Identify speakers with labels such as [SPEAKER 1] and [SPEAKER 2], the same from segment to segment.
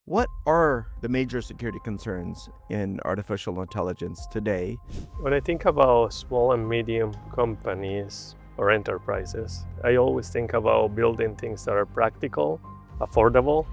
[SPEAKER 1] What are the major security concerns in artificial intelligence today?
[SPEAKER 2] When I think about small and medium companies or enterprises, I always think about building things that are practical, affordable,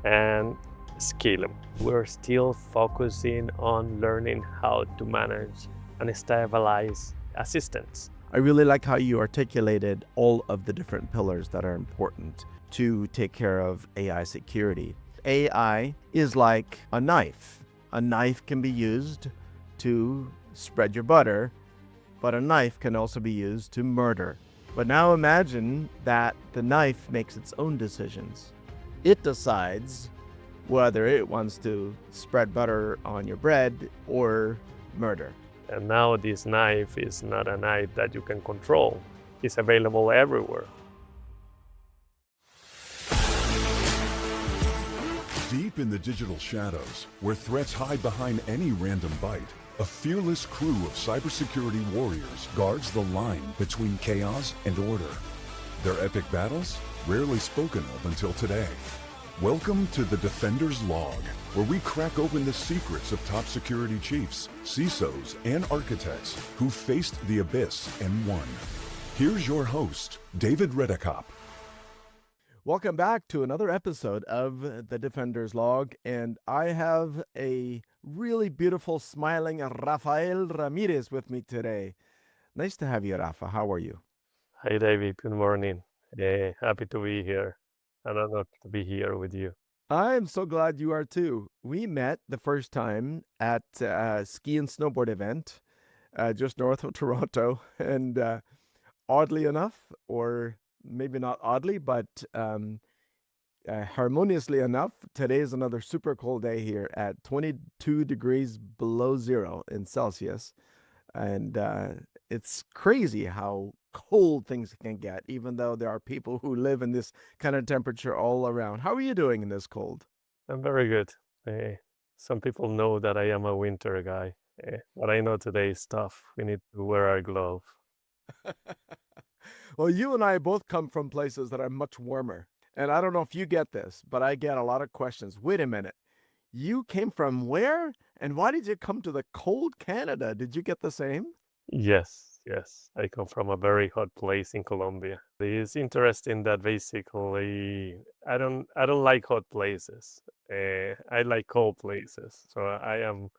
[SPEAKER 2] and scalable. We're still focusing on learning how to manage and stabilize assistants.
[SPEAKER 1] I really like how you articulated all of the different pillars that are important to take care of AI security. AI is like a knife. A knife can be used to spread your butter, but a knife can also be used to murder. But now imagine that the knife makes its own decisions. It decides whether it wants to spread butter on your bread or murder.
[SPEAKER 2] And now this knife is not a knife that you can control. It's available everywhere.
[SPEAKER 3] Deep in the digital shadows, where threats hide behind any random byte, a fearless crew of cybersecurity warriors guards the line between chaos and order. Their epic battles, rarely spoken of until today. Welcome to the Defender's Log, where we crack open the secrets of top security chiefs, CISOs, and architects who faced the abyss and won. Here's your host, David Redekop.
[SPEAKER 1] Welcome back to another episode of the Defender's Log, and I have a really beautiful, smiling Rafael Ramirez with me today. Nice to have you, Rafa. How are you?
[SPEAKER 2] Hi, David. Good morning. Happy to be here. I don't know to be here with you.
[SPEAKER 1] I am so glad you are too. We met the first time at a ski and snowboard event just north of Toronto, and oddly enough, or maybe not oddly, but harmoniously enough, today is another super cold day here at 22 degrees below zero in Celsius. And it's crazy how cold things can get, even though there are people who live in this kind of temperature all around. How are you doing in this cold?
[SPEAKER 2] I'm very good. Some people know that I am a winter guy, but I know today is tough. We need to wear our glove.
[SPEAKER 1] Well, you and I both come from places that are much warmer. And I don't know if you get this, but I get a lot of questions. Wait a minute. You came from where? And why did you come to the cold Canada? Did you get the same?
[SPEAKER 2] Yes. I come from a very hot place in Colombia. It's interesting that basically I don't like hot places. I like cold places. So I am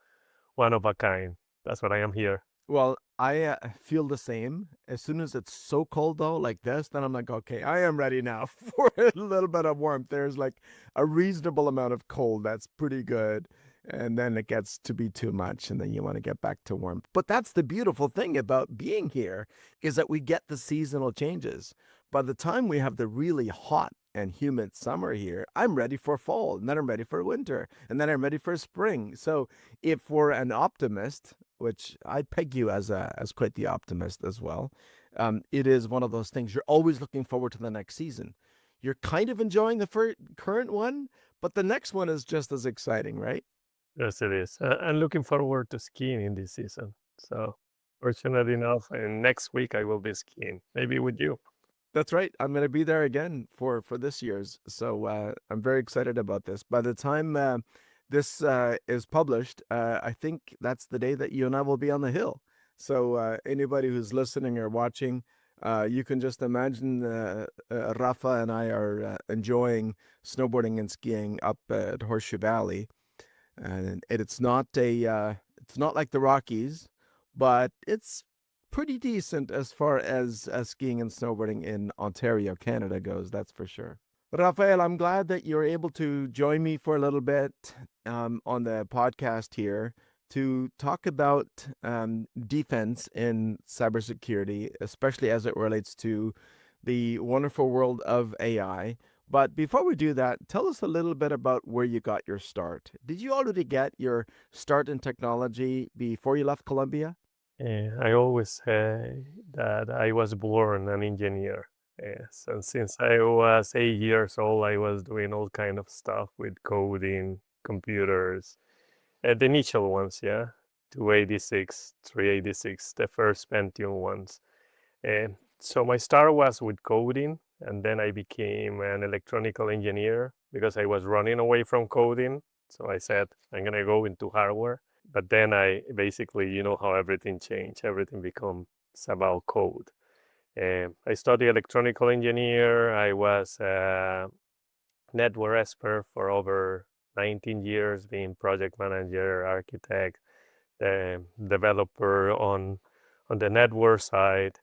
[SPEAKER 2] one of a kind. That's what I am here.
[SPEAKER 1] Well, I feel the same. As soon as it's so cold, though, like this, then I'm like, okay, I am ready now for a little bit of warmth. There's like a reasonable amount of cold. That's pretty good. And then it gets to be too much, and then you want to get back to warmth. But that's the beautiful thing about being here is that we get the seasonal changes. By the time we have the really hot and humid summer here, I'm ready for fall, and then I'm ready for winter, and then I'm ready for spring. So if we're an optimist, which I peg you as quite the optimist as well, it is one of those things you're always looking forward to the next season. You're kind of enjoying the current one, but the next one is just as exciting, right?
[SPEAKER 2] Yes, it is. I'm looking forward to skiing in this season. So fortunate enough, and next week I will be skiing, maybe with you.
[SPEAKER 1] That's right. I'm going to be there again for this year's. So I'm very excited about this. By the time this is published, I think that's the day that you and I will be on the hill. So anybody who's listening or watching, you can just imagine Rafa and I are enjoying snowboarding and skiing up at Horseshoe Valley, and it's not like the Rockies, but it's pretty decent as far as skiing and snowboarding in Ontario, Canada goes, that's for sure. Rafael, I'm glad that you're able to join me for a little bit on the podcast here to talk about defense in cybersecurity, especially as it relates to the wonderful world of AI. But before we do that, tell us a little bit about where you got your start. Did you already get your start in technology before you left Colombia?
[SPEAKER 2] I always say that I was born an engineer. Yes, and since I was 8 years old, I was doing all kind of stuff with coding, computers, the initial ones, yeah, 286, 386, the first Pentium ones. So my start was with coding, and then I became an electronical engineer because I was running away from coding. So I said, I'm going to go into hardware. But then I basically, you know how everything changed. Everything becomes about code. I studied electronical engineer. I was a network expert for over 19 years, being project manager, architect, developer on the network side,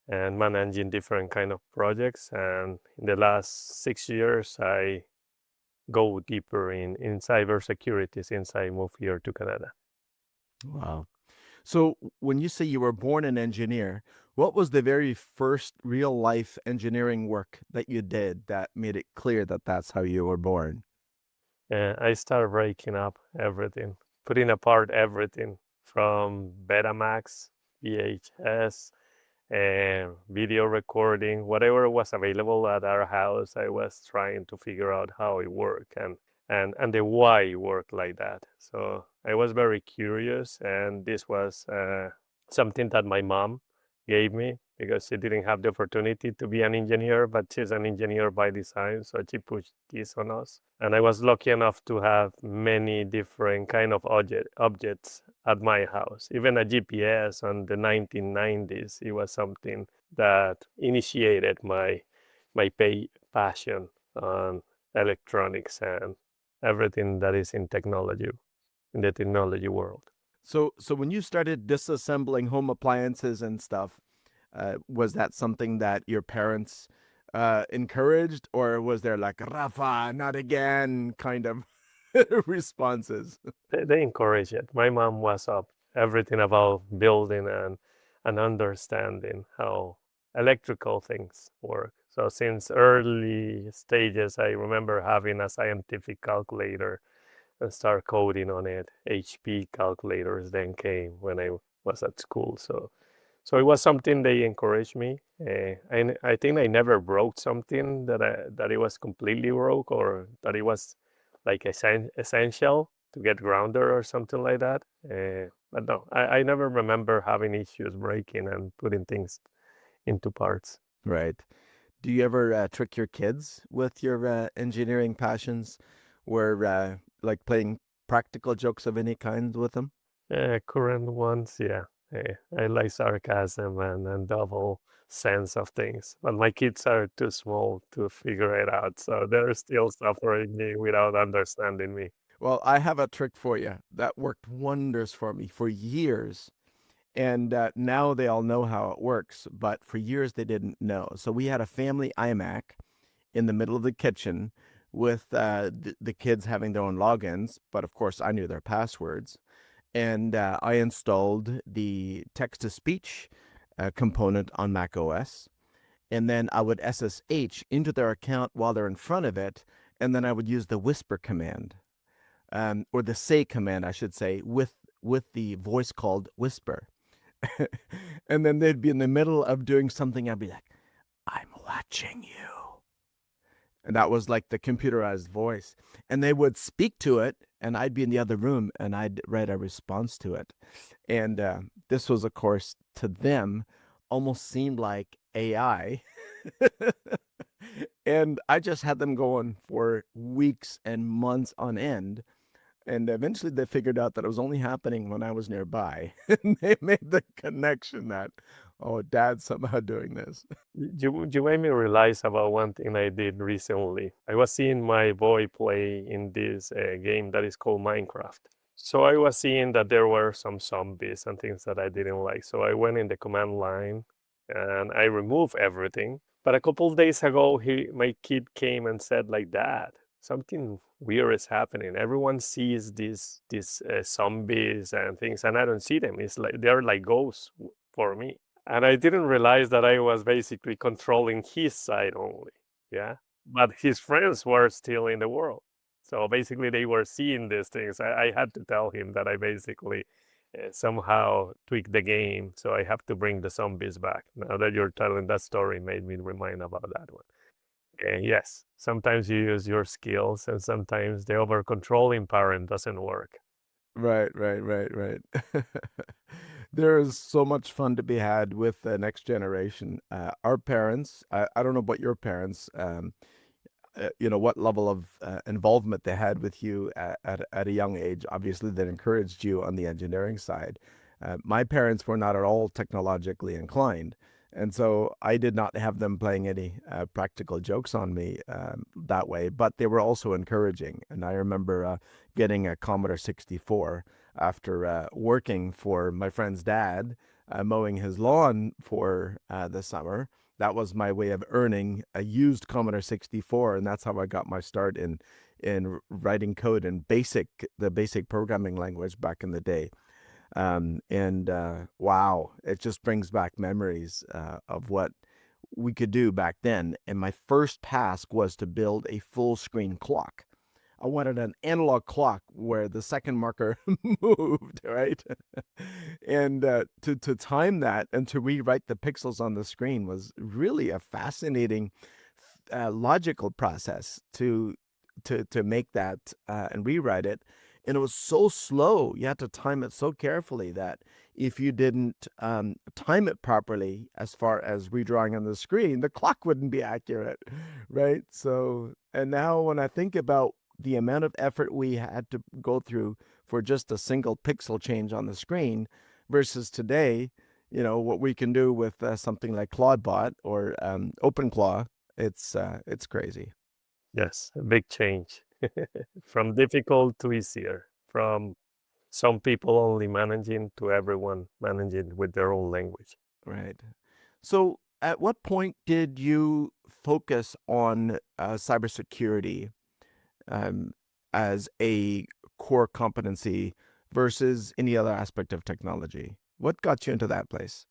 [SPEAKER 2] and managing different kind of projects. And in the last 6 years, I go deeper in cybersecurity since I moved here to Canada.
[SPEAKER 1] Wow. So when you say you were born an engineer, what was the very first real life engineering work that you did that made it clear that that's how you were born?
[SPEAKER 2] I started breaking up everything, putting apart everything from Betamax, VHS, and video recording, whatever was available at our house. I was trying to figure out how it worked and the why it worked like that. So I was very curious, and this was something that my mom gave me because she didn't have the opportunity to be an engineer, but she's an engineer by design, so she pushed this on us. And I was lucky enough to have many different kind of objects at my house. Even a GPS on the 1990s, it was something that initiated my passion on electronics and everything that is in technology, in the technology world.
[SPEAKER 1] So when you started disassembling home appliances and stuff, was that something that your parents encouraged, or was there like Rafa, not again kind of responses?
[SPEAKER 2] They encourage it. My mom was up everything about building and understanding how electrical things work. So since early stages, I remember having a scientific calculator and start coding on it. HP calculators then came when I was at school. So it was something they encouraged me. I think I never broke something that it was completely broke or that it was like essential to get grounded or something like that. But no, I never remember having issues breaking and putting things into parts.
[SPEAKER 1] Right. Do you ever trick your kids with your engineering passions, where like playing practical jokes of any kind with them?
[SPEAKER 2] Current ones, yeah. I like sarcasm and double sense of things, but my kids are too small to figure it out, so they're still suffering me without understanding me.
[SPEAKER 1] Well, I have a trick for you that worked wonders for me for years. And now they all know how it works, but for years they didn't know. So we had a family iMac in the middle of the kitchen with the kids having their own logins, but of course I knew their passwords. And I installed the text-to-speech component on Mac OS, and then I would SSH into their account while they're in front of it, and then I would use the whisper command, or the say command, I should say, with the voice called whisper. And then they'd be in the middle of doing something. I'd be like, I'm watching you. And that was like the computerized voice. And they would speak to it, and I'd be in the other room, and I'd write a response to it. And this was, of course, to them, almost seemed like AI. And I just had them going for weeks and months on end. And eventually they figured out that it was only happening when I was nearby. And they made the connection that, oh, Dad's somehow doing this.
[SPEAKER 2] You made me realize about one thing I did recently. I was seeing my boy play in this game that is called Minecraft. So I was seeing that there were some zombies and things that I didn't like. So I went in the command line and I removed everything. But a couple of days ago, my kid came and said like that. Something weird is happening. Everyone sees these zombies and things, and I don't see them. It's like they're like ghosts for me. And I didn't realize that I was basically controlling his side only. Yeah. But his friends were still in the world. So basically, they were seeing these things. I had to tell him that I basically somehow tweaked the game. So I have to bring the zombies back. Now that you're telling that story, made me remind about that one. Yes, sometimes you use your skills, and sometimes the over controlling parent doesn't work.
[SPEAKER 1] Right. There is so much fun to be had with the next generation. Our parents, I don't know about your parents. what level of involvement they had with you at a young age, obviously, that encouraged you on the engineering side. My parents were not at all technologically inclined. And so I did not have them playing any practical jokes on me that way, but they were also encouraging. And I remember getting a Commodore 64 after working for my friend's dad, mowing his lawn for the summer. That was my way of earning a used Commodore 64, and that's how I got my start in writing code in the basic programming language back in the day. Wow, it just brings back memories of what we could do back then. And my first task was to build a full screen clock. I wanted an analog clock where the second marker moved, right? And to time that and to rewrite the pixels on the screen was really a fascinating logical process to make that and rewrite it. And it was so slow. You had to time it so carefully that if you didn't time it properly as far as redrawing on the screen, the clock wouldn't be accurate, right? So, and now when I think about the amount of effort we had to go through for just a single pixel change on the screen versus today, what we can do with something like Claudebot or OpenClaw, it's crazy.
[SPEAKER 2] Yes, a big change from difficult to easier, from some people only managing to everyone managing with their own language.
[SPEAKER 1] Right. So, at what point did you focus on cybersecurity as a core competency versus any other aspect of technology? What got you into that place?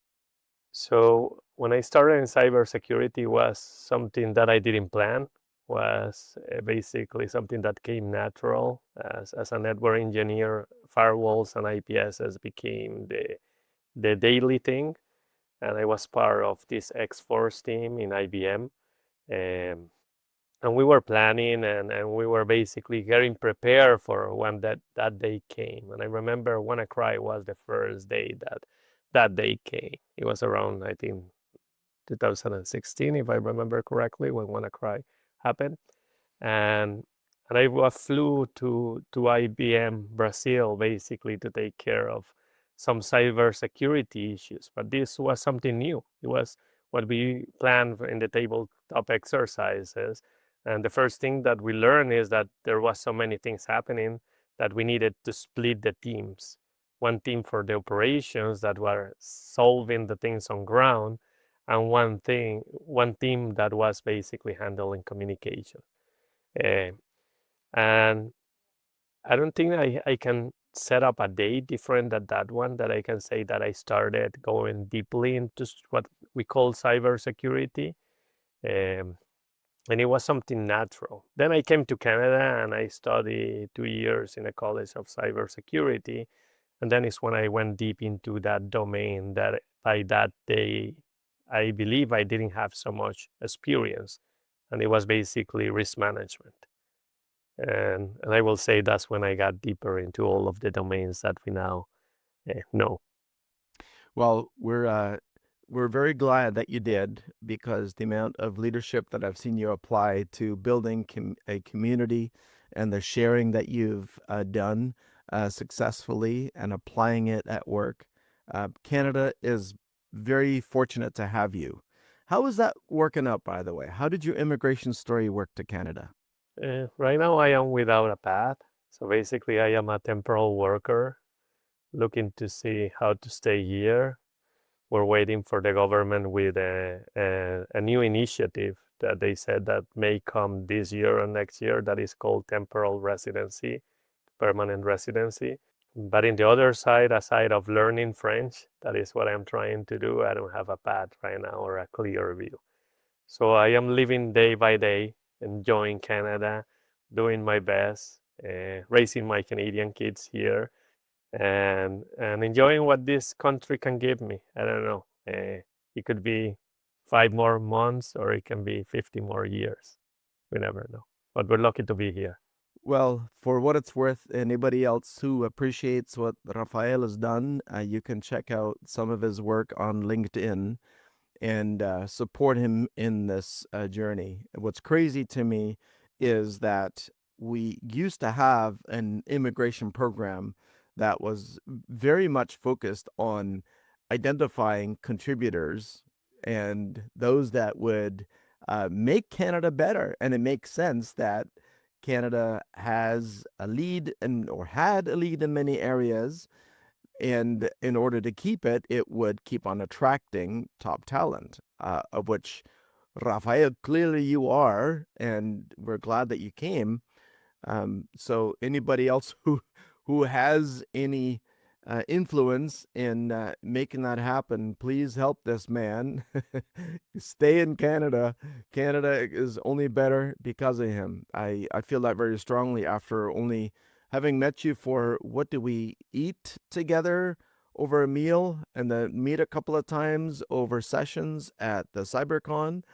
[SPEAKER 2] So when I started in cybersecurity was something that I didn't plan, was basically something that came natural. As a network engineer, firewalls and IPSs became the daily thing. And I was part of this X-Force team in IBM. And we were planning and we were basically getting prepared for when that day came. And I remember WannaCry was the first day that day came. It was around, I think, 2016, if I remember correctly, when WannaCry happened. And I flew to IBM Brazil basically to take care of some cybersecurity issues. But this was something new. It was what we planned in the tabletop exercises. And the first thing that we learned is that there was so many things happening that we needed to split the teams. One team for the operations that were solving the things on ground, and one team that was basically handling communication. And I don't think I can set up a day different than that one, that I can say that I started going deeply into what we call cybersecurity. And it was something natural. Then I came to Canada and I studied 2 years in a college of cybersecurity. And then it's when I went deep into that domain that by that day, I believe I didn't have so much experience. And it was basically risk management. And I will say that's when I got deeper into all of the domains that we now know.
[SPEAKER 1] Well, we're very glad that you did, because the amount of leadership that I've seen you apply to building a community and the sharing that you've done successfully and applying it at work, Canada is very fortunate to have you. How is that working out, by the way? How did your immigration story work to Canada?
[SPEAKER 2] Right now, I am without a path. So basically, I am a temporal worker looking to see how to stay here. We're waiting for the government with a new initiative that they said that may come this year or next year, that is called temporal residency, permanent residency. But in the other side, aside of learning French, that is what I'm trying to do. I don't have a path right now or a clear view. So I am living day by day, enjoying Canada, doing my best, raising my Canadian kids here, and enjoying what this country can give me. I don't know. It could be 5 more months or it can be 50 more years. We never know. But we're lucky to be here.
[SPEAKER 1] Well, for what it's worth, anybody else who appreciates what Rafael has done, you can check out some of his work on LinkedIn and support him in this journey. What's crazy to me is that we used to have an immigration program that was very much focused on identifying contributors and those that would make Canada better. And it makes sense that Canada has a lead or had a lead in many areas. And in order to keep it, it would keep on attracting top talent, of which Rafael, clearly you are, and we're glad that you came. So anybody else who has any influence in making that happen, please help this man. Stay in Canada. Canada is only better because of him. I feel that very strongly after only having met you for, what do we eat together over a meal and then meet a couple of times over sessions at the CyberCon.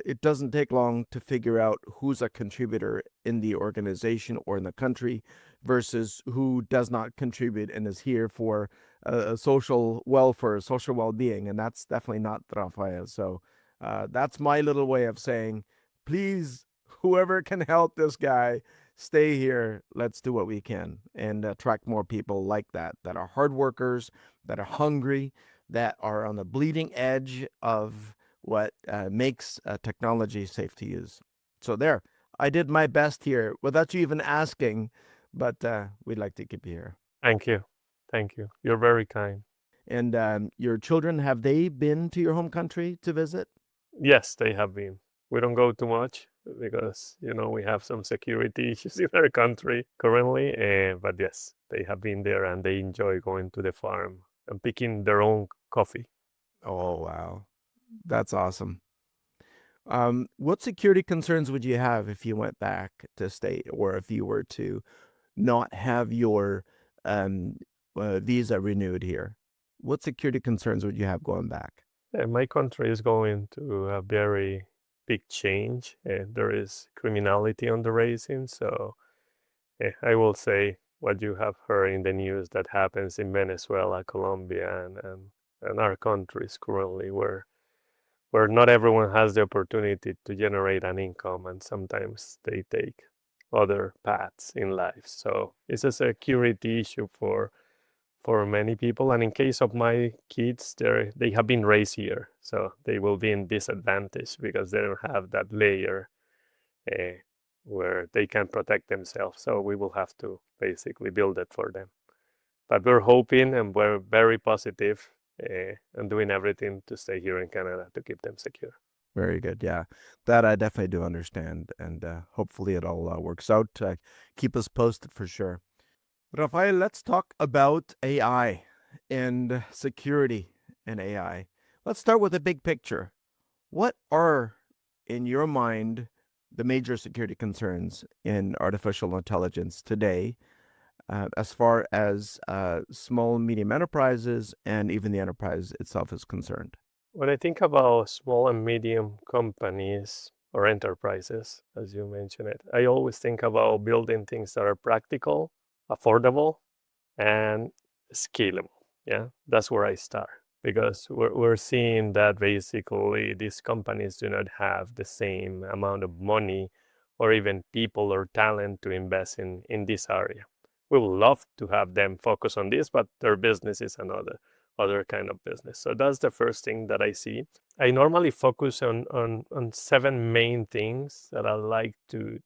[SPEAKER 1] It doesn't take long to figure out who's a contributor in the organization or in the country versus who does not contribute and is here for a social welfare, social well-being, and that's definitely not Rafael. So that's my little way of saying, please, whoever can help this guy, stay here. Let's do what we can and attract more people like that are hard workers, that are hungry, that are on the bleeding edge of what makes technology safe to use. So there, I did my best here without you even asking, but we'd like to keep you here.
[SPEAKER 2] Thank you. Thank you. You're very kind.
[SPEAKER 1] And your children, have they been to your home country to visit?
[SPEAKER 2] Yes, they have been. We don't go too much because, we have some security issues in our country currently. But yes, they have been there and they enjoy going to the farm and picking their own coffee.
[SPEAKER 1] Oh, wow. That's awesome. What security concerns would you have if you went back to stay, or if you were to not have your visa renewed here? What security concerns would you have going back?
[SPEAKER 2] My country is going to a very big change. There is criminality on the rising. So I will say what you have heard in the news that happens in Venezuela, Colombia, and our countries currently, where not everyone has the opportunity to generate an income, and sometimes they take other paths in life. So it's a security issue for many people. And in case of my kids, they have been raised here, so they will be in disadvantage because they don't have that layer where they can protect themselves. So we will have to basically build it for them. But we're hoping and we're very positive and doing everything to stay here in Canada to keep them secure.
[SPEAKER 1] Very good. Yeah, that I definitely do understand. And hopefully it all works out. Keep us posted for sure. Rafael, let's talk about AI and security in AI. Let's start with the big picture. What are, in your mind, the major security concerns in artificial intelligence today, as far as small and medium enterprises and even the enterprise itself is concerned?
[SPEAKER 2] When I think about small and medium companies or enterprises, as you mentioned it, I always think about building things that are practical, affordable, and scalable. Yeah, that's where I start, because we're seeing that basically these companies do not have the same amount of money or even people or talent to invest in this area. We would love to have them focus on this, but their business is another kind of business. So that's the first thing that I see. I normally focus on 7 main things that I like to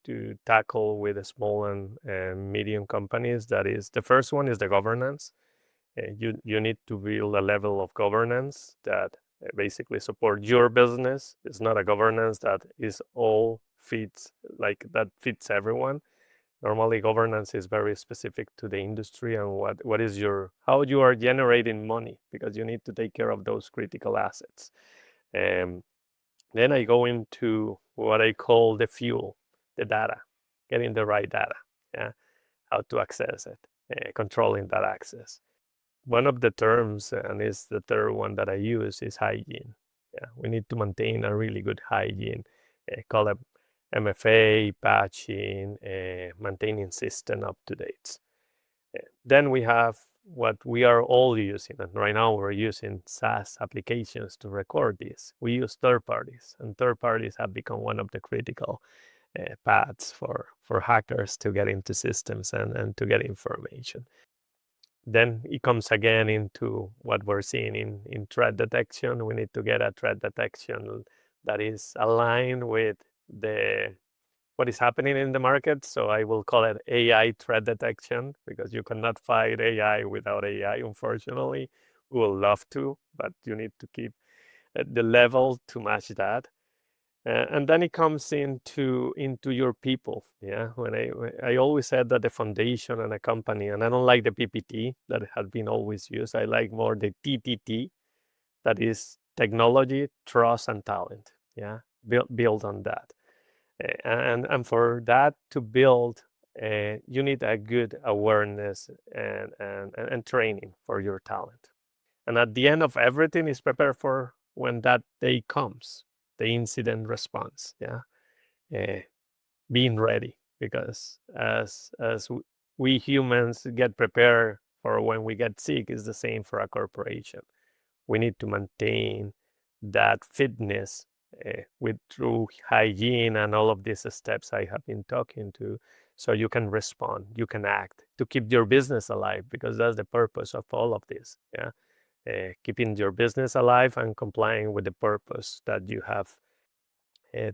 [SPEAKER 2] tackle with the small and medium companies. That is, the first one is the governance. You need to build a level of governance that basically support your business. It's not a governance that is all fits, like that fits everyone. Normally, governance is very specific to the industry and what is how you are generating money, because you need to take care of those critical assets. Then I go into what I call the fuel, the data, getting the right data, yeah, how to access it, controlling that access. One of the terms, and is the third one that I use, is hygiene. Yeah, we need to maintain a really good hygiene, call it MFA, patching, maintaining system up to date. Then we have what we are all using, and right now we're using SaaS applications to record this. We use third parties, and third parties have become one of the critical paths for hackers to get into systems and to get information. Then it comes again into what we're seeing in threat detection. We need to get a threat detection that is aligned with what is happening in the market. So I will call it AI threat detection, because you cannot fight AI without AI, unfortunately. We would love to, but you need to keep the level to match that. And then it comes into your people. Yeah, when I always said that the foundation and a company, and I don't like the PPT that has been always used. I like more the TTT, that is technology, trust, and talent. Yeah, build on that. And for that to build, you need a good awareness and training for your talent. And at the end of everything is prepare for when that day comes, the incident response. Yeah, being ready, because as we humans get prepared for when we get sick, is the same for a corporation. We need to maintain that fitness with through hygiene and all of these steps I have been talking to, so you can respond, you can act to keep your business alive, because that's the purpose of all of this. Yeah, keeping your business alive and complying with the purpose that you have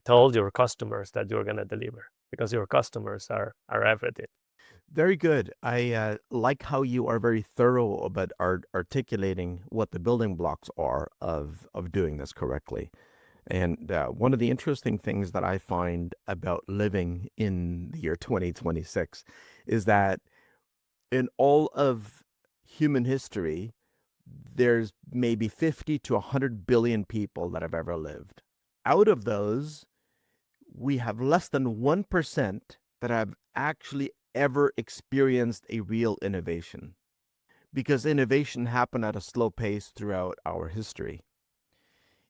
[SPEAKER 2] told your customers that you're going to deliver, because your customers are everything.
[SPEAKER 1] Very good. I like how you are very thorough about articulating what the building blocks are of doing this correctly. And one of the interesting things that I find about living in the year 2026 is that in all of human history, there's maybe 50 to 100 billion people that have ever lived. Out of those, we have less than 1% that have actually ever experienced a real innovation, because innovation happened at a slow pace throughout our history.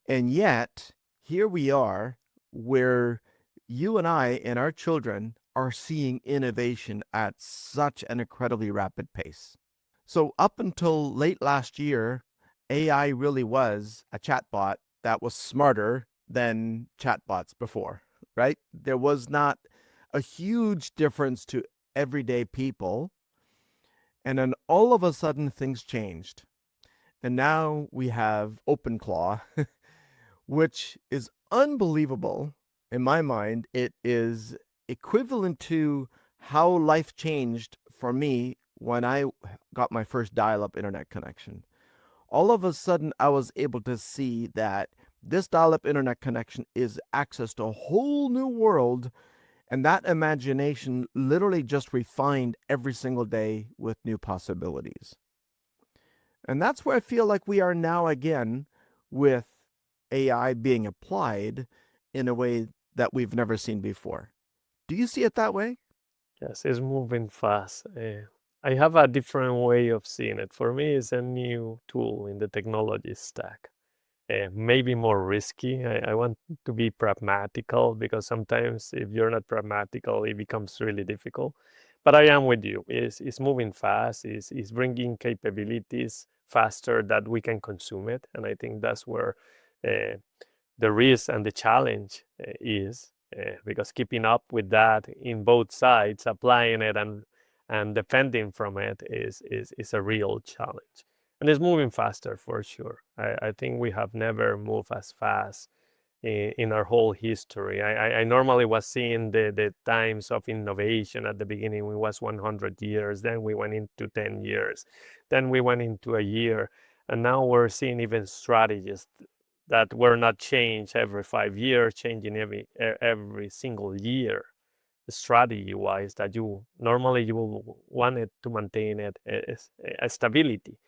[SPEAKER 1] And yet, here we are, where you and I and our children are seeing innovation at such an incredibly rapid pace. So up until late last year, AI really was a chatbot that was smarter than chatbots before, right? There was not a huge difference to everyday people. And then all of a sudden things changed. And now we have OpenClaw, which is unbelievable in my mind. It is equivalent to how life changed for me when I got my first dial-up internet connection. All of a sudden, I was able to see that this dial-up internet connection is access to a whole new world, and that imagination literally just refined every single day with new possibilities. And that's where I feel like we are now again, with AI being applied in a way that we've never seen before. Do you see it that way?
[SPEAKER 2] Yes, it's moving fast. I have a different way of seeing it. For me, it's a new tool in the technology stack. Maybe more risky. I want to be pragmatical, because sometimes if you're not pragmatical, it becomes really difficult. But I am with you. It's moving fast. It's bringing capabilities faster that we can consume it. And I think that's where the risk and the challenge is, because keeping up with that in both sides, applying it and defending from it is a real challenge. And it's moving faster for sure. I think we have never moved as fast in our whole history. I normally was seeing the times of innovation at the beginning. It was 100 years, then we went into 10 years, then we went into a year, and now we're seeing even strategies that were not changed every 5 years, changing every single year, strategy-wise, that you normally you will want it to maintain it a stability.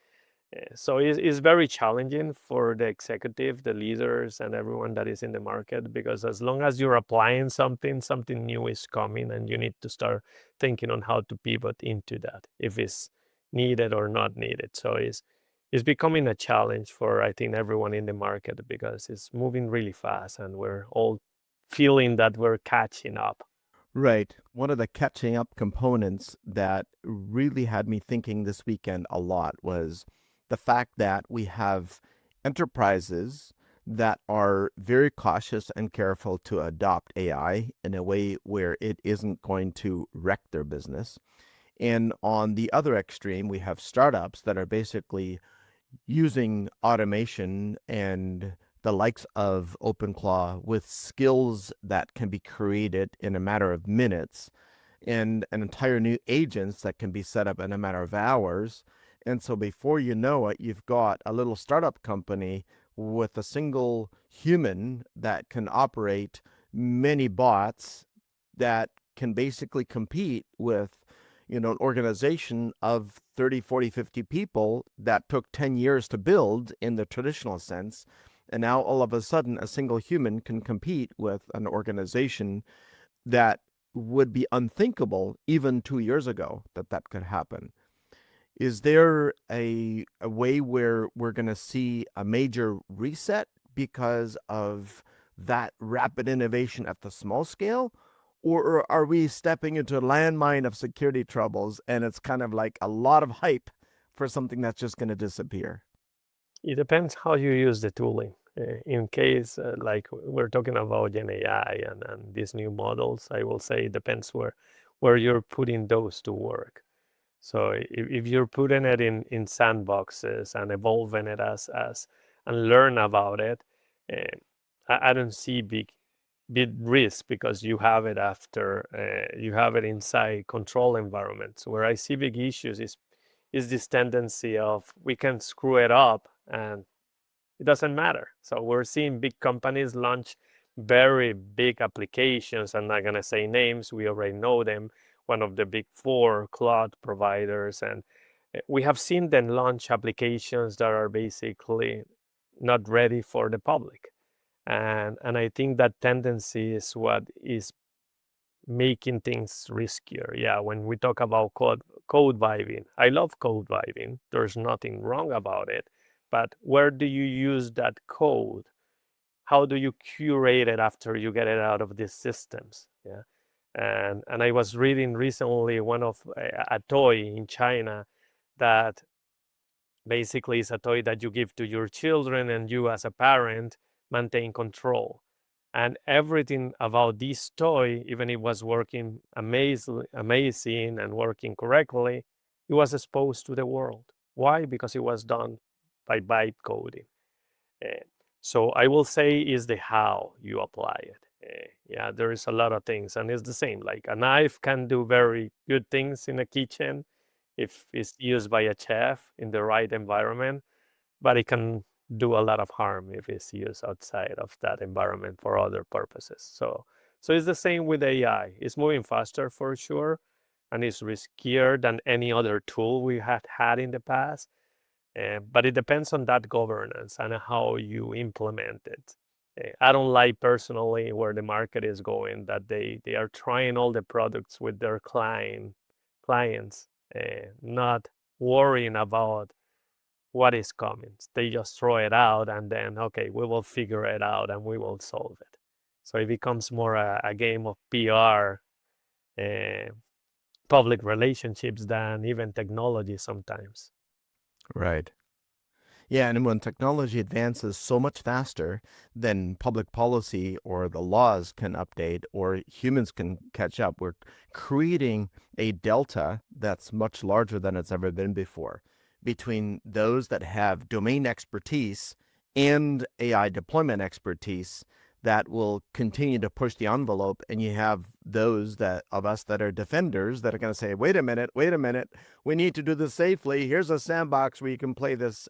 [SPEAKER 2] So it's very challenging for the executive, the leaders, and everyone that is in the market, because as long as you're applying something new is coming, and you need to start thinking on how to pivot into that, if it's needed or not needed. So it's becoming a challenge for, I think, everyone in the market, because it's moving really fast, and we're all feeling that we're catching up.
[SPEAKER 1] Right. One of the catching up components that really had me thinking this weekend a lot was the fact that we have enterprises that are very cautious and careful to adopt AI in a way where it isn't going to wreck their business. And on the other extreme, we have startups that are basically using automation and the likes of OpenClaw with skills that can be created in a matter of minutes and an entire new agents that can be set up in a matter of hours. And so before you know it, you've got a little startup company with a single human that can operate many bots that can basically compete with an organization of 30, 40, 50 people that took 10 years to build in the traditional sense. And now all of a sudden, a single human can compete with an organization that would be unthinkable even 2 years ago that could happen. Is there a way where we're going to see a major reset because of that rapid innovation at the small scale? Or are we stepping into a landmine of security troubles and it's kind of like a lot of hype for something that's just going to disappear?
[SPEAKER 2] It depends how you use the tooling. In case like we're talking about Gen AI and these new models, I will say it depends where you're putting those to work. So if you're putting it in sandboxes and evolving it as and learn about it, I don't see big risk because you have it you have it inside control environments. Where I see big issues is this tendency of we can screw it up and it doesn't matter. So we're seeing big companies launch very big applications. I'm not going to say names, we already know them, one of the big four cloud providers. And we have seen them launch applications that are basically not ready for the public. And I think that tendency is what is making things riskier. Yeah, when we talk about code vibing, I love code vibing. There's nothing wrong about it. But where do you use that code? How do you curate it after you get it out of these systems? Yeah. And I was reading recently one of a toy in China that basically is a toy that you give to your children and you as a parent maintain control. And everything about this toy, even if it was working amazing and working correctly, it was exposed to the world. Why? Because it was done by byte coding. So I will say is the how you apply it. Yeah, there is a lot of things, and it's the same. Like a knife can do very good things in a kitchen if it's used by a chef in the right environment, but it can do a lot of harm if it's used outside of that environment for other purposes. So it's the same with AI. It's moving faster for sure, and it's riskier than any other tool we had in the past. But it depends on that governance and how you implement it. I don't like personally where the market is going, that they are trying all the products with their clients, not worrying about what is coming. They just throw it out and then, okay, we will figure it out and we will solve it. So it becomes more a game of PR, public relationships than even technology sometimes.
[SPEAKER 1] Right. Yeah, and when technology advances so much faster than public policy or the laws can update or humans can catch up, we're creating a delta that's much larger than it's ever been before between those that have domain expertise and AI deployment expertise that will continue to push the envelope. And you have those of us that are defenders that are going to say, wait a minute, we need to do this safely. Here's a sandbox where you can play this,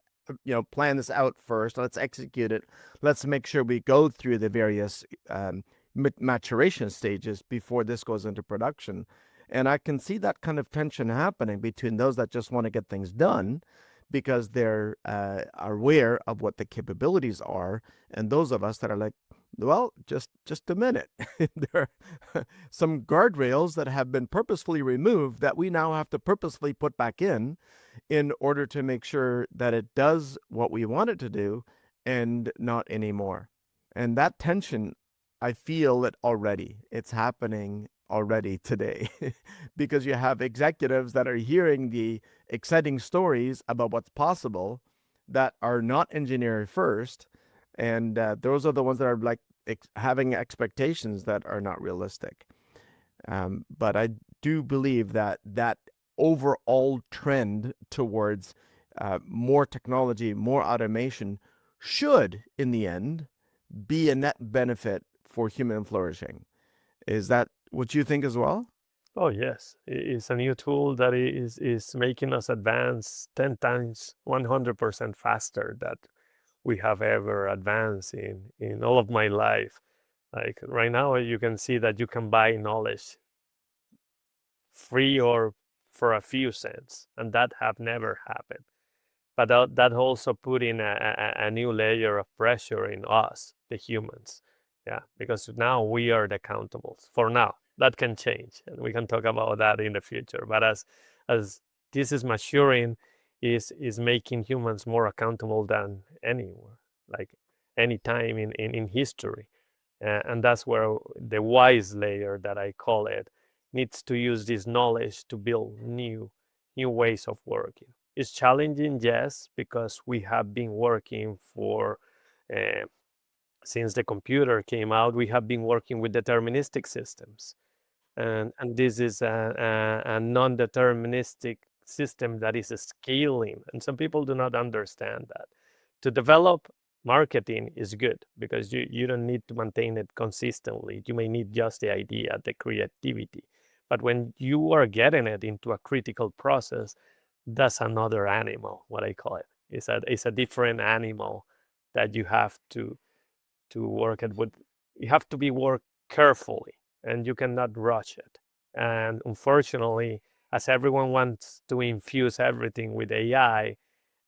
[SPEAKER 1] plan this out first. Let's execute it. Let's make sure we go through the various maturation stages before this goes into production. And I can see that kind of tension happening between those that just want to get things done because they're aware of what the capabilities are, and those of us that are like, well, just a minute. There are some guardrails that have been purposefully removed that we now have to purposefully put back in order to make sure that it does what we want it to do and not anymore. And that tension, I feel it already. It's happening already today because you have executives that are hearing the exciting stories about what's possible that are not engineer first, And those are the ones that are like having expectations that are not realistic. But I do believe that that overall trend towards more technology, more automation should, in the end, be a net benefit for human flourishing. Is that what you think as well?
[SPEAKER 2] Oh yes, it's a new tool that is making us advance 10 times, 100% faster that we have ever advanced in all of my life. Like right now, you can see that you can buy knowledge free or for a few cents, and that have never happened. But that also put in a new layer of pressure in us, the humans. Yeah, because now we are the accountables. For now, that can change, and we can talk about that in the future. But as this is maturing, is making humans more accountable than anywhere, like any time in history. And that's where the wise layer that I call it needs to use this knowledge to build new ways of working. It's challenging, yes, because we have been working for uh, since the computer came out. We have been working with deterministic systems, and this is a non-deterministic system that is scaling, and some people do not understand that. To develop marketing is good because you don't need to maintain it consistently. You may need just the idea, the creativity, but when you are getting it into a critical process, that's another animal. What I call it, it's a different animal that you have to work it with. You have to be worked carefully, and you cannot rush it. And unfortunately, as everyone wants to infuse everything with AI,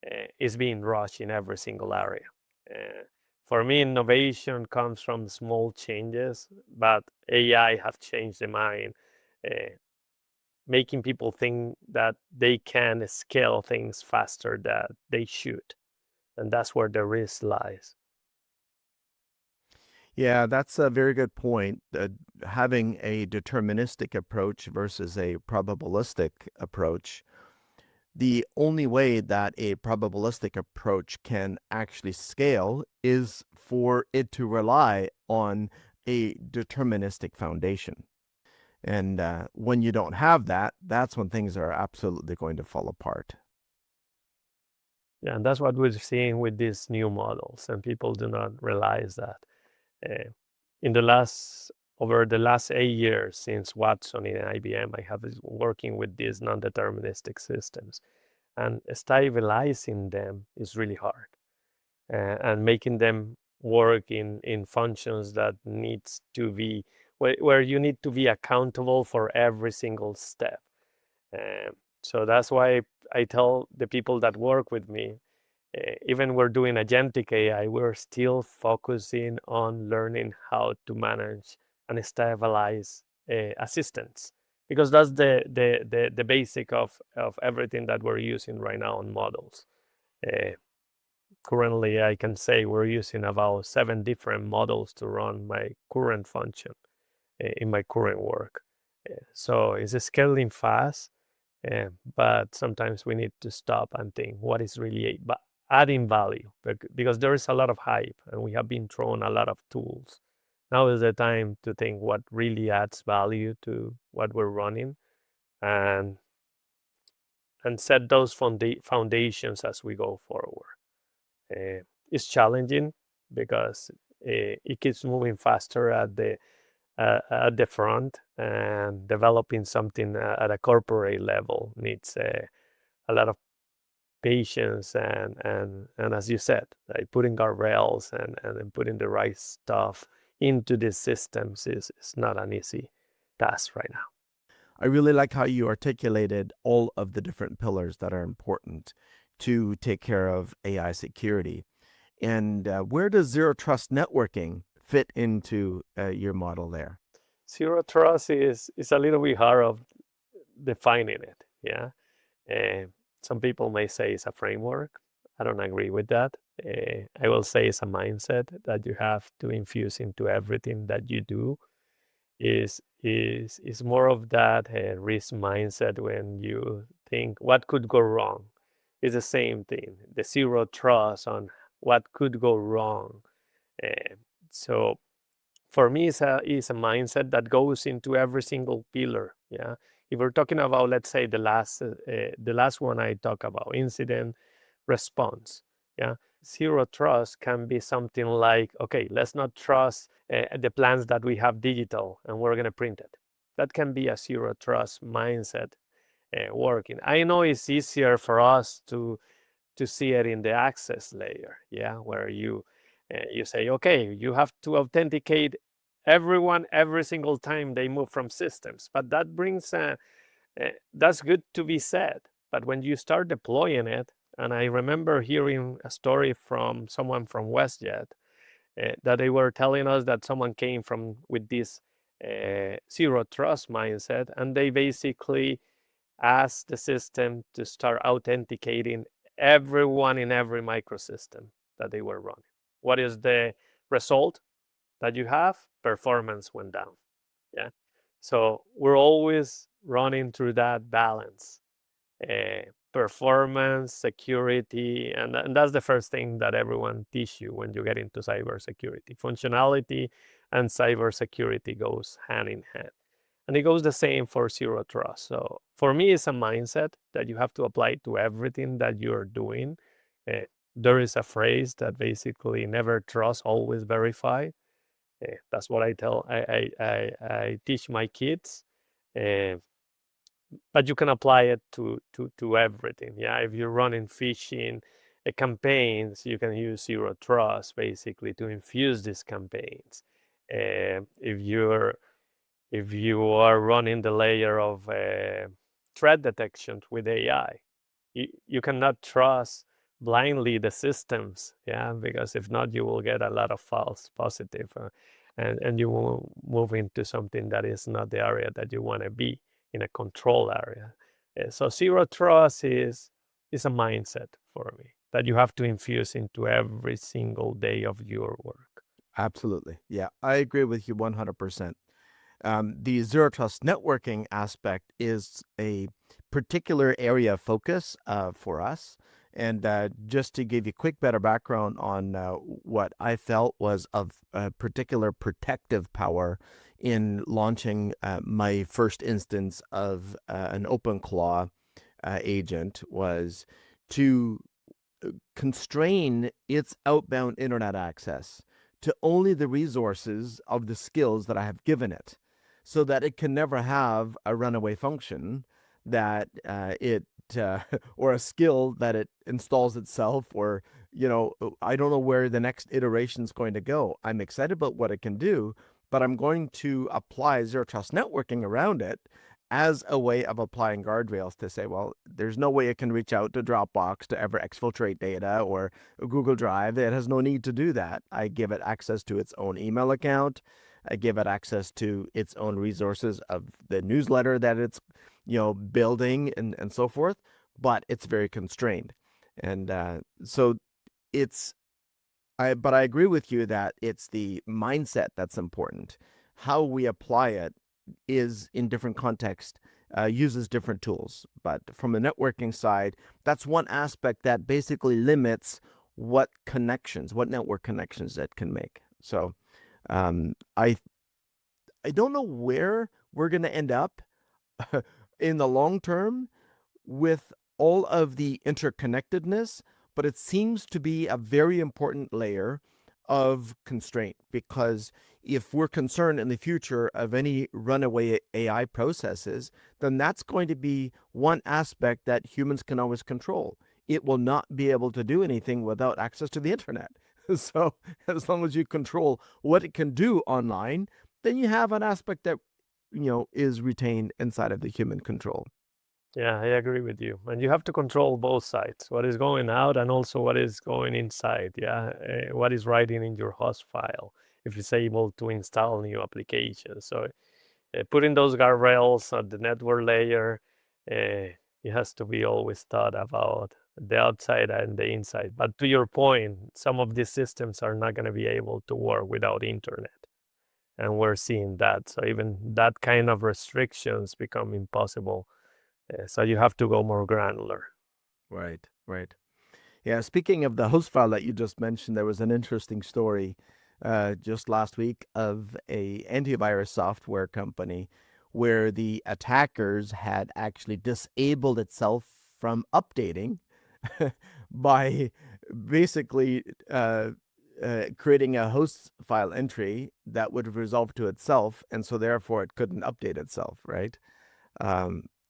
[SPEAKER 2] it's being rushed in every single area. Uh, for me, innovation comes from small changes, but AI have changed the mind, uh, making people think that they can scale things faster than they should. And that's where the risk lies.
[SPEAKER 1] Yeah, that's a very good point. Having a deterministic approach versus a probabilistic approach, the only way that a probabilistic approach can actually scale is for it to rely on a deterministic foundation. And when you don't have that, that's when things are absolutely going to fall apart.
[SPEAKER 2] Yeah, and that's what we're seeing with these new models, and people do not realize that. Uh, in the last Over the last 8 years since Watson in IBM, I have been working with these non-deterministic systems, and stabilizing them is really hard, and making them work in functions that needs to be where you need to be accountable for every single step. So that's why I tell the people that work with me, even we're doing agentic AI, we're still focusing on learning how to manage and stabilize assistants, because that's the basic of everything that we're using right now on models. Uh, Currently, I can say we're using about 7 different models to run my current function in my current work. So it's scaling fast, but sometimes we need to stop and think what is really adding value, because there is a lot of hype and we have been thrown a lot of tools. Now is the time to think what really adds value to what we're running, and set those foundations as we go forward. It's challenging because it keeps moving faster at the front, and developing something at a corporate level needs a lot of patience, and as you said, like putting guardrails and then putting the right stuff into the systems is not an easy task right now.
[SPEAKER 1] I really like how you articulated all of the different pillars that are important to take care of AI security. And where does zero trust networking fit into your model there?
[SPEAKER 2] Zero trust is a little bit hard of defining it. Yeah, some people may say it's a framework. I don't agree with that. I will say it's a mindset that you have to infuse into everything that you do. Is more of that risk mindset when you think what could go wrong. It's the same thing. The zero trust on what could go wrong So for me, it's a mindset that goes into every single pillar. Yeah, if we're talking about, let's say, the last one I talk about, incident response. Yeah, zero trust can be something like, okay, let's not trust the plans that we have digital and we're going to print it. That can be a zero trust mindset working. I know it's easier for us to see it in the access layer, yeah, where you say, okay, you have to authenticate everyone every single time they move from systems. But that brings that's good to be said. But when you start deploying it, and I remember hearing a story from someone from WestJet that they were telling us that someone came from with this zero trust mindset, and they basically asked the system to start authenticating everyone in every microsystem that they were running. What is the result that you have? Performance went down. Yeah. So we're always running through that balance. Performance, security, and that's the first thing that everyone teach you when you get into cybersecurity. Functionality and cybersecurity goes hand in hand. And it goes the same for zero trust. So for me, it's a mindset that you have to apply to everything that you're doing. There is a phrase that basically never trust, always verify. That's what I tell. I teach my kids. But you can apply it to everything. Yeah, if you're running phishing campaigns, you can use zero trust basically to infuse these campaigns. If you are running the layer of threat detection with AI, you cannot trust blindly the systems, yeah, because if not, you will get a lot of false positive, and you will move into something that is not the area that you want to be in, a control area. So zero trust is a mindset for me that you have to infuse into every single day of your work.
[SPEAKER 1] Absolutely. Yeah, I agree with you 100%. The zero trust networking aspect is a particular area of focus for us. And just to give you a quick better background on what I felt was of particular protective power in launching my first instance of an OpenClaw agent was to constrain its outbound internet access to only the resources of the skills that I have given it, so that it can never have a runaway function that or a skill that it installs itself, or I don't know where the next iteration is going to go. I'm excited about what it can do, but I'm going to apply zero trust networking around it as a way of applying guardrails to say, well, there's no way it can reach out to Dropbox to ever exfiltrate data, or Google Drive. It has no need to do that. I give it access to its own email account. I give it access to its own resources of the newsletter that it's, building and so forth, but it's very constrained. And so but I agree with you that it's the mindset that's important. How we apply it is in different context, uses different tools. But from the networking side, that's one aspect that basically limits what network connections it can make. So I don't know where we're going to end up in the long term with all of the interconnectedness, but it seems to be a very important layer of constraint, because if we're concerned in the future of any runaway AI processes, then that's going to be one aspect that humans can always control. It will not be able to do anything without access to the internet. So as long as you control what it can do online, then you have an aspect that, is retained inside of the human control.
[SPEAKER 2] Yeah, I agree with you. And you have to control both sides, what is going out and also what is going inside. Yeah, what is writing in your host file, if it's able to install new applications. So putting those guardrails at the network layer, it has to be always thought about the outside and the inside. But to your point, some of these systems are not going to be able to work without internet. And we're seeing that. So even that kind of restrictions become impossible. So you have to go more granular.
[SPEAKER 1] Right. Yeah, speaking of the host file that you just mentioned, there was an interesting story just last week of a antivirus software company where the attackers had actually disabled itself from updating by basically creating a host file entry that would have resolved to itself, and so therefore it couldn't update itself, right?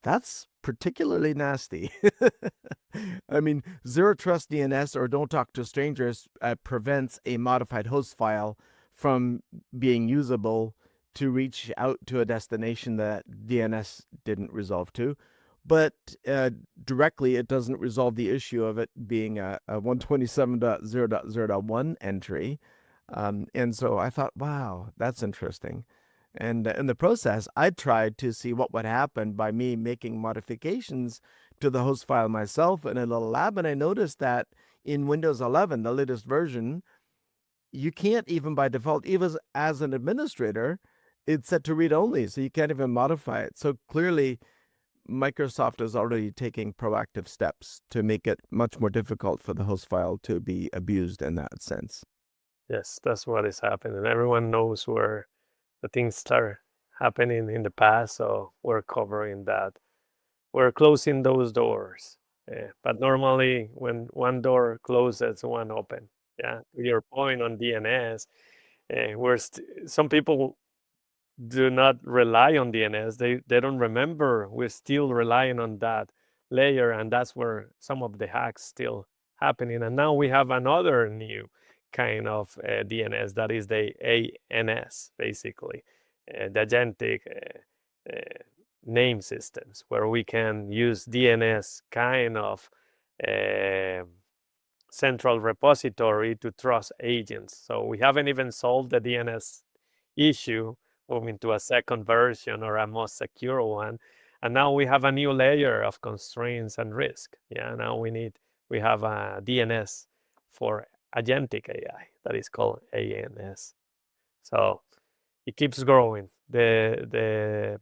[SPEAKER 1] That's particularly nasty. I mean, zero trust DNS or don't talk to strangers prevents a modified host file from being usable to reach out to a destination that DNS didn't resolve to. But directly, it doesn't resolve the issue of it being a 127.0.0.1 entry. And so I thought, wow, that's interesting. And in the process, I tried to see what would happen by me making modifications to the host file myself in a little lab. And I noticed that in Windows 11, the latest version, you can't even by default, even as an administrator, it's set to read only. So you can't even modify it. So clearly, Microsoft is already taking proactive steps to make it much more difficult for the host file to be abused in that sense.
[SPEAKER 2] Yes, that's what is happening. Everyone knows where the things start happening in the past, so we're covering that. We're closing those doors. But normally, when one door closes, one open. Yeah, to your point on DNS, some people do not rely on DNS. They don't remember we're still relying on that layer, and that's where some of the hacks still happening. And now we have another new kind of DNS that is the ANS, basically, the agentic name systems, where we can use DNS kind of central repository to trust agents. So we haven't even solved the DNS issue, moving to a second version or a more secure one. And now we have a new layer of constraints and risk. Yeah, now we have a DNS for agentic AI that is called ANS. So it keeps growing. The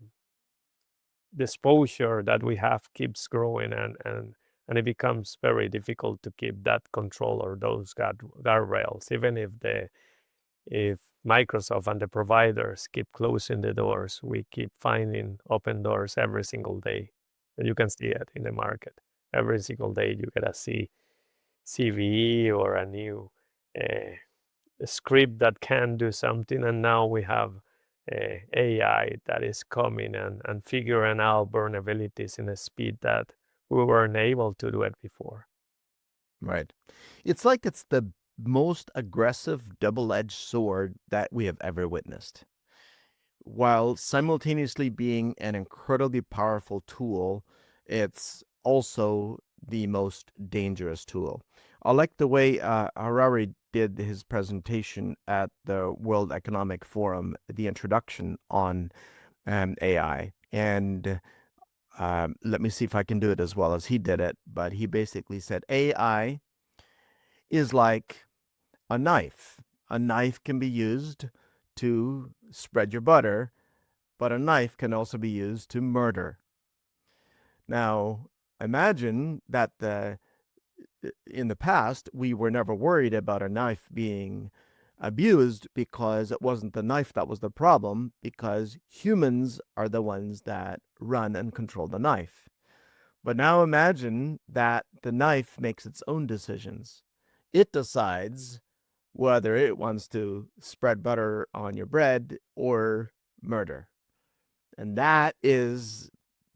[SPEAKER 2] exposure that we have keeps growing, and it becomes very difficult to keep that control or those guardrails, even if Microsoft and the providers keep closing the doors. We keep finding open doors every single day. And you can see it in the market. Every single day you get a CVE or a new script that can do something. And now we have AI that is coming and figuring out vulnerabilities in a speed that we weren't able to do it before.
[SPEAKER 1] Right. It's like it's the most aggressive double-edged sword that we have ever witnessed. While simultaneously being an incredibly powerful tool, it's also the most dangerous tool. I like the way Harari did his presentation at the World Economic Forum, the introduction on AI. And let me see if I can do it as well as he did it. But he basically said AI is like a knife. A knife can be used to spread your butter, but a knife can also be used to murder. Now, imagine that in the past, we were never worried about a knife being abused because it wasn't the knife that was the problem, because humans are the ones that run and control the knife. But now imagine that the knife makes its own decisions. It decides whether it wants to spread butter on your bread or murder. And that is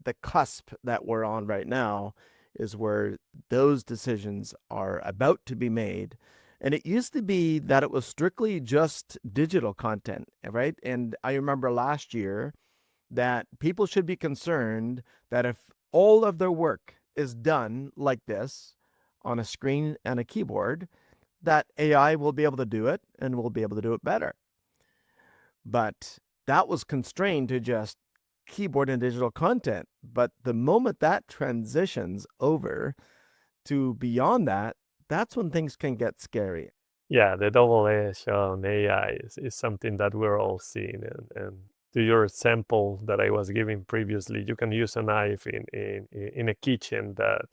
[SPEAKER 1] the cusp that we're on right now, is where those decisions are about to be made. And it used to be that it was strictly just digital content, right? And I remember last year that people should be concerned that if all of their work is done like this on a screen and a keyboard, that AI will be able to do it and will be able to do it better. But that was constrained to just keyboard and digital content. But the moment that transitions over to beyond that, that's when things can get scary.
[SPEAKER 2] Yeah, the double edge on AI is something that we're all seeing. And to your example that I was giving previously, you can use a knife in a kitchen that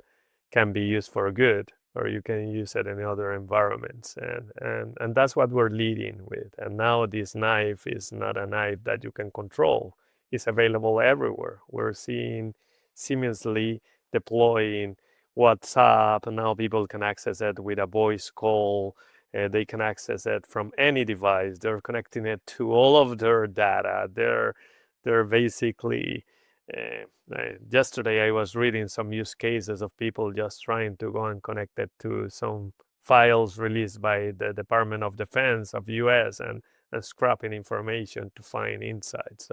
[SPEAKER 2] can be used for good, or you can use it in other environments. And that's what we're leading with. And now this knife is not a knife that you can control. It's available everywhere. We're seeing seamlessly deploying WhatsApp, and now people can access it with a voice call. They can access it from any device. They're connecting it to all of their data. They're basically yesterday I was reading some use cases of people just trying to go and connect it to some files released by the Department of Defense of US and scrapping information to find insights.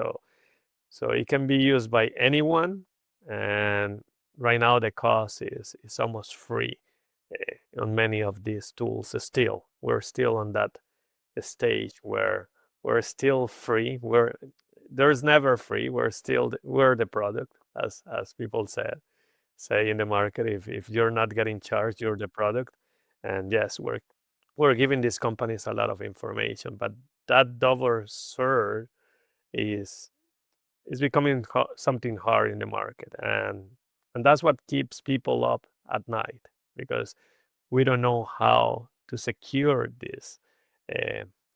[SPEAKER 2] So it can be used by anyone, and right now the cost is almost free on many of these tools. Still, we're still on that stage where we're still free. There's never free. We're the product, as people say in the market. If you're not getting charged, you're the product. And yes, we're giving these companies a lot of information, but that double sword is becoming something hard in the market, and that's what keeps people up at night, because we don't know how to secure these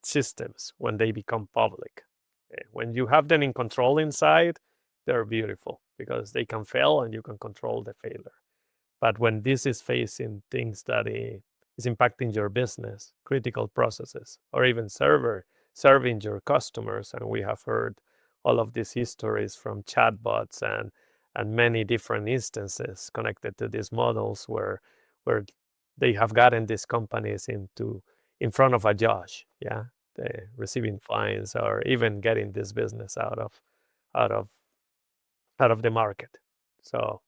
[SPEAKER 2] systems when they become public. When you have them in control inside, they're beautiful because they can fail and you can control the failure. But when this is facing things that is impacting your business, critical processes, or even serving your customers, and we have heard all of these histories from chatbots and many different instances connected to these models where they have gotten these companies in front of a judge, receiving fines or even getting this business out of the market. So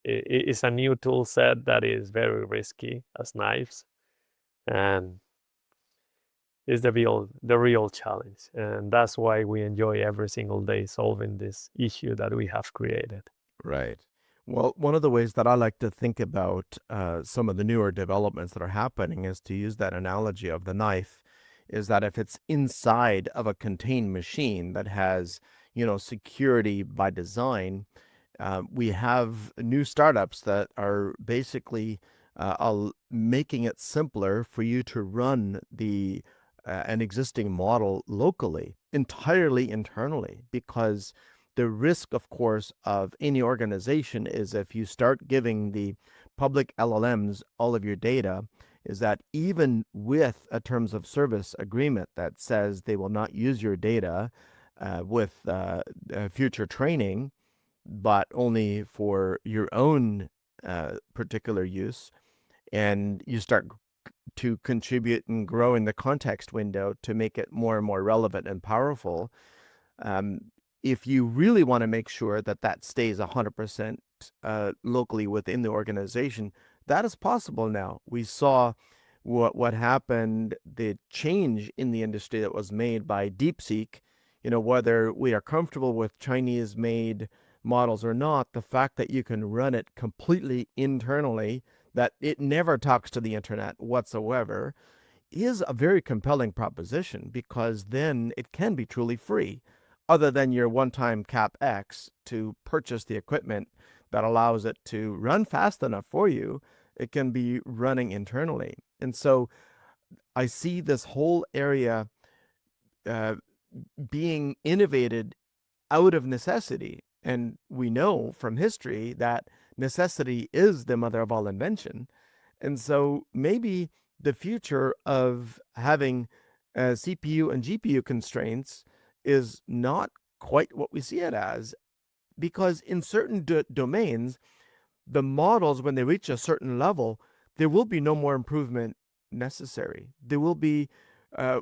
[SPEAKER 2] it's a new tool set that is very risky as knives, and is the real challenge. And that's why we enjoy every single day solving this issue that we have created.
[SPEAKER 1] Right. Well, one of the ways that I like to think about some of the newer developments that are happening is to use that analogy of the knife, is that if it's inside of a contained machine that has, security by design, we have new startups that are basically making it simpler for you to run an existing model locally, entirely internally, because the risk, of course, of any organization is if you start giving the public LLMs all of your data, is that even with a terms of service agreement that says they will not use your data with future training, but only for your own particular use, and you start to contribute and grow in the context window to make it more and more relevant and powerful, if you really want to make sure that that stays 100% locally within the organization, that is possible now. We saw what happened, the change in the industry that was made by DeepSeek. Whether we are comfortable with Chinese-made models or not, the fact that you can run it completely internally, that it never talks to the internet whatsoever, is a very compelling proposition, because then it can be truly free, other than your one-time CapEx to purchase the equipment that allows it to run fast enough for you. It can be running internally. And so I see this whole area being innovated out of necessity. And we know from history that necessity is the mother of all invention. And so maybe the future of having CPU and GPU constraints is not quite what we see it as, because in certain domains, the models, when they reach a certain level, there will be no more improvement necessary. There will be,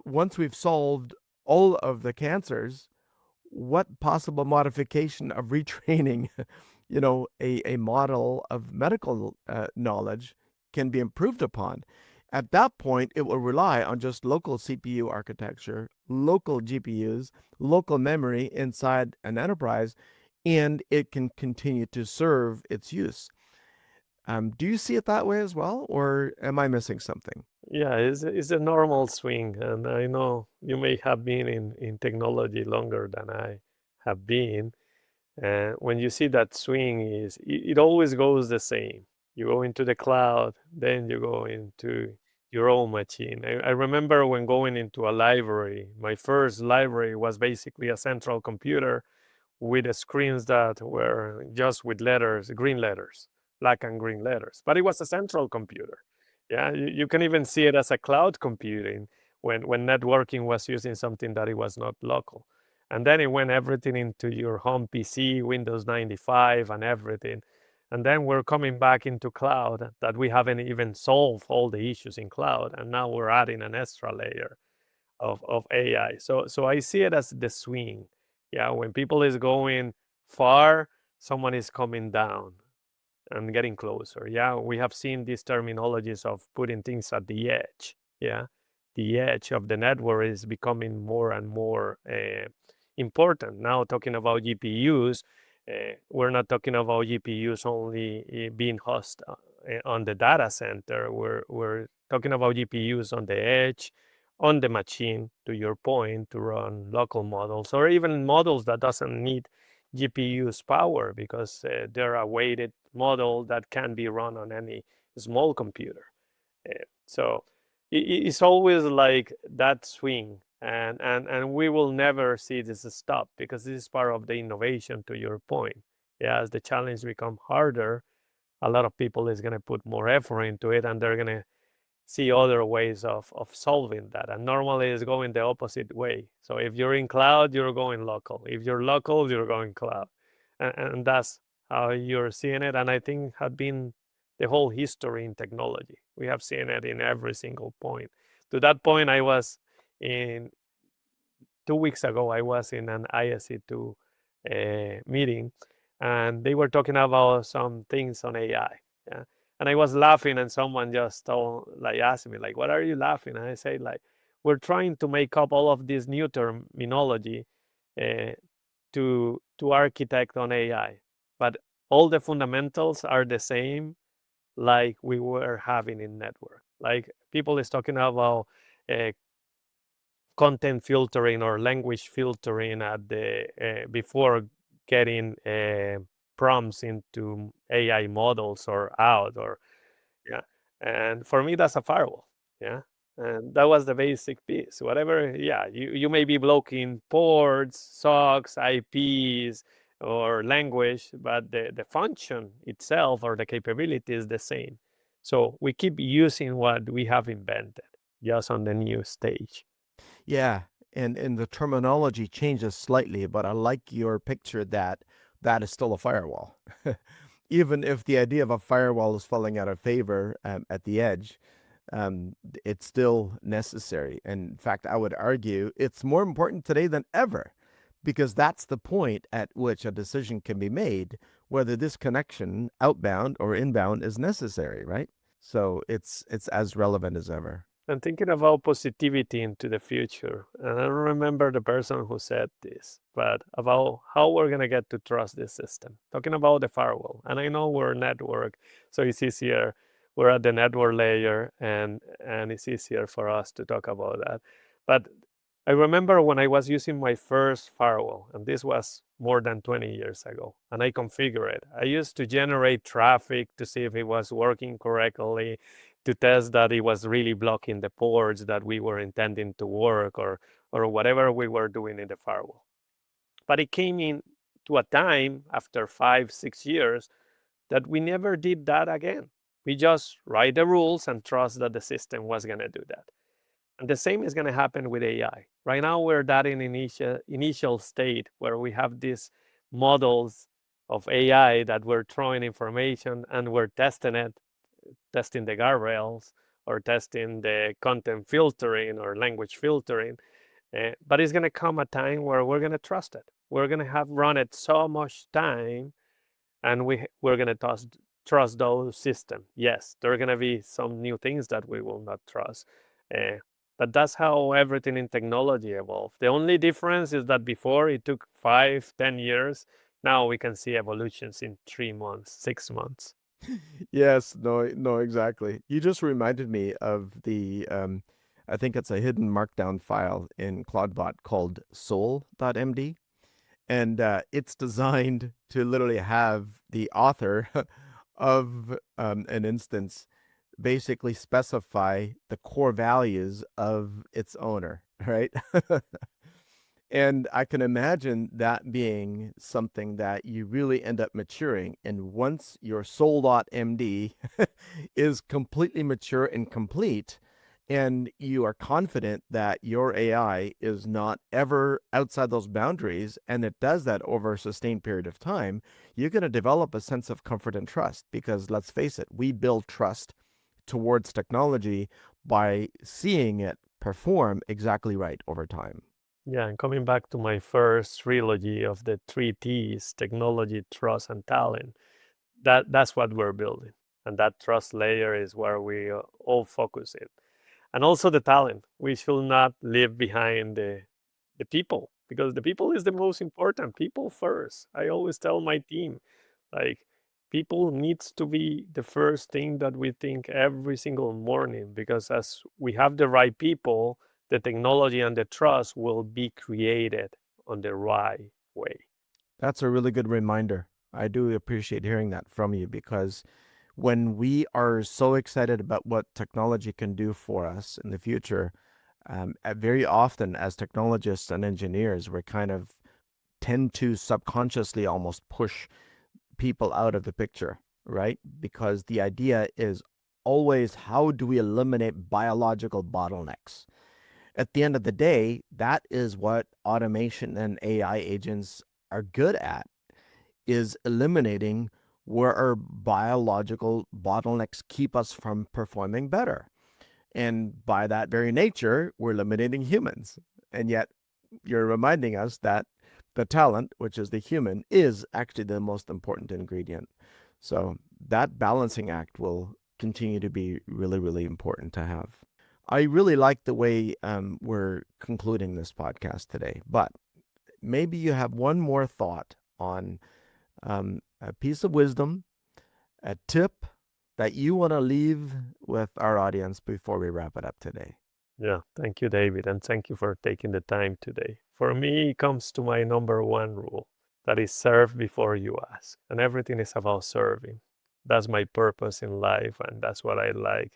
[SPEAKER 1] once we've solved all of the cancers, what possible modification of retraining, a model of medical knowledge can be improved upon? At that point, it will rely on just local CPU architecture, local GPUs, local memory inside an enterprise, and it can continue to serve its use. Do you see it that way as well, or am I missing something?
[SPEAKER 2] Yeah, it's a normal swing, and I know you may have been in technology longer than I have been. And when you see that swing, it always goes the same. You go into the cloud, then you go into your own machine. I remember when going into a library, my first library was basically a central computer with the screens that were just with letters, green letters, black and green letters. But it was a central computer. Yeah, you can even see it as a cloud computing when networking was using something that it was not local. And then it went everything into your home PC, Windows 95 and everything. And then we're coming back into cloud that we haven't even solved all the issues in cloud. And now we're adding an extra layer of AI. So I see it as the swing. Yeah, when people is going far, someone is coming down and getting closer. Yeah, we have seen these terminologies of putting things at the edge. Yeah, the edge of the network is becoming more and more important. Now, talking about GPUs, we're not talking about GPUs only being hosted on the data center. We're talking about GPUs on the edge, on the machine, to your point, to run local models or even models that doesn't need GPU's power because they're a weighted model that can be run on any small computer. So it's always like that swing, and we will never see this stop because this is part of the innovation. To your point, yeah, as the challenge become harder, a lot of people is going to put more effort into it, and they're going to see other ways of solving that. And normally it's going the opposite way. So if you're in cloud, you're going local. If you're local, you're going cloud. And that's how you're seeing it. And I think have been the whole history in technology. We have seen it in every single point. To that point, I was in 2 weeks ago, I was in an ISC2 meeting, and they were talking about some things on AI. Yeah? And I was laughing, and someone just asked me, like, what are you laughing? And I say, like, we're trying to make up all of this new terminology to architect on AI, but all the fundamentals are the same, like we were having in network. Like people is talking about content filtering or language filtering at the before getting prompts into AI models or out or yeah. And for me, that's a firewall. Yeah. And that was the basic piece. Whatever, yeah, you may be blocking ports, SOCs, IPs, or language, but the function itself or the capability is the same. So we keep using what we have invented just on the new stage.
[SPEAKER 1] Yeah, and the terminology changes slightly, but I like your picture that that is still a firewall. Even if the idea of a firewall is falling out of favor at the edge, it's still necessary. And in fact, I would argue it's more important today than ever because that's the point at which a decision can be made whether this connection, outbound or inbound, is necessary, right? So it's as relevant as ever.
[SPEAKER 2] And thinking about positivity into the future, and I don't remember the person who said this, but about how we're going to get to trust this system. Talking about the firewall, and I know we're a network, so it's easier. We're at the network layer, and it's easier for us to talk about that. But I remember when I was using my first firewall, and this was more than 20 years ago, and I configured it. I used to generate traffic to see if it was working correctly, to test that it was really blocking the ports that we were intending to work or whatever we were doing in the firewall. But it came in to a time after 5-6 years that we never did that again. We just write the rules and trust that the system was going to do that. And the same is going to happen with AI. Right now, we're at an initial state where we have these models of AI that we're throwing information and we're testing it, testing the guardrails or testing the content filtering or language filtering. But it's going to come a time where we're going to trust it. We're going to have run it so much time, and we're going to trust those systems. Yes, there are going to be some new things that we will not trust. But that's how everything in technology evolved. The only difference is that before it took 5-10 years. Now we can see evolutions in 3 months, 6 months.
[SPEAKER 1] Yes, no, exactly. You just reminded me of the, I think it's a hidden markdown file in Claudebot called soul.md. And it's designed to literally have the author of an instance basically specify the core values of its owner, right? And I can imagine that being something that you really end up maturing. And once your soul.md is completely mature and complete, and you are confident that your AI is not ever outside those boundaries, and it does that over a sustained period of time, you're going to develop a sense of comfort and trust. Because let's face it, we build trust towards technology by seeing it perform exactly right over time.
[SPEAKER 2] Yeah, and coming back to my first trilogy of the 3 T's, technology, trust, and talent, that's what we're building. And that trust layer is where we all focus it. And also the talent. We should not leave behind the people, because the people is the most important. People first. I always tell my team, like, people needs to be the first thing that we think every single morning, because as we have the right people, the technology and the trust will be created on the right way.
[SPEAKER 1] That's a really good reminder. I do appreciate hearing that from you, because when we are so excited about what technology can do for us in the future, very often as technologists and engineers, we kind of tend to subconsciously almost push people out of the picture, right? Because the idea is always, how do we eliminate biological bottlenecks? At the end of the day, that is what automation and AI agents are good at, is eliminating where our biological bottlenecks keep us from performing better. And by that very nature, we're eliminating humans. And yet you're reminding us that the talent, which is the human, is actually the most important ingredient. So that balancing act will continue to be really, really important to have. I really like the way we're concluding this podcast today, but maybe you have one more thought on a piece of wisdom, a tip that you want to leave with our audience before we wrap it up today.
[SPEAKER 2] Yeah, thank you, David, and thank you for taking the time today. For me, it comes to my number one rule, that is serve before you ask. And everything is about serving. That's my purpose in life, and that's what I like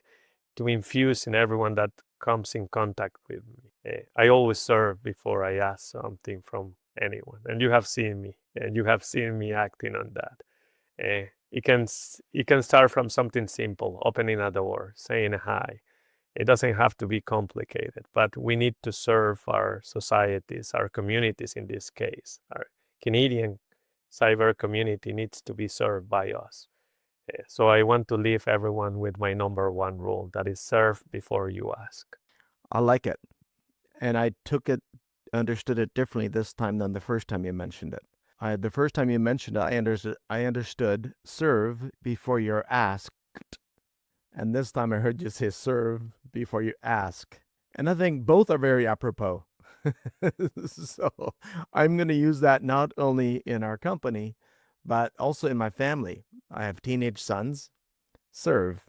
[SPEAKER 2] to infuse in everyone that comes in contact with me. I always serve before I ask something from anyone. And you have seen me acting on that. It can start from something simple, opening a door, saying hi. It doesn't have to be complicated, but we need to serve our societies, our communities in this case. Our Canadian cyber community needs to be served by us. So I want to leave everyone with my number one rule, that is serve before you ask.
[SPEAKER 1] I like it. And I understood it differently this time than the first time you mentioned it. The first time you mentioned it, I understood serve before you're asked. And this time I heard you say serve before you ask. And I think both are very apropos. So I'm going to use that not only in our company, but also in my family. I have teenage sons. Serve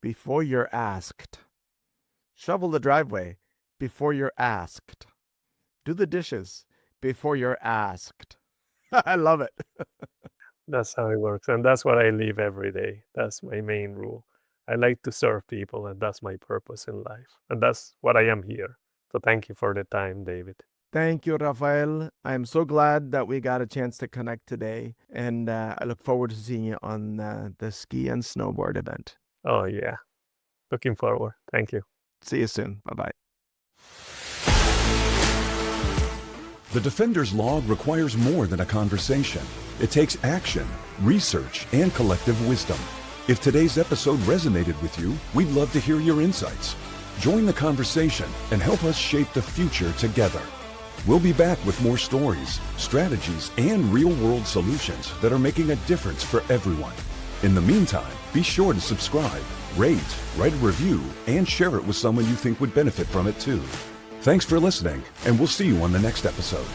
[SPEAKER 1] before you're asked. Shovel the driveway before you're asked. Do the dishes before you're asked. I love it.
[SPEAKER 2] That's how it works. And that's what I live every day. That's my main rule. I like to serve people, and that's my purpose in life. And that's what I am here. So thank you for the time, David.
[SPEAKER 1] Thank you, Rafael. I'm so glad that we got a chance to connect today. And I look forward to seeing you on the ski and snowboard event.
[SPEAKER 2] Oh, yeah. Looking forward. Thank you.
[SPEAKER 1] See you soon. Bye-bye.
[SPEAKER 3] The Defender's Log requires more than a conversation. It takes action, research, and collective wisdom. If today's episode resonated with you, we'd love to hear your insights. Join the conversation and help us shape the future together. We'll be back with more stories, strategies, and real-world solutions that are making a difference for everyone. In the meantime, be sure to subscribe, rate, write a review, and share it with someone you think would benefit from it too. Thanks for listening, and we'll see you on the next episode.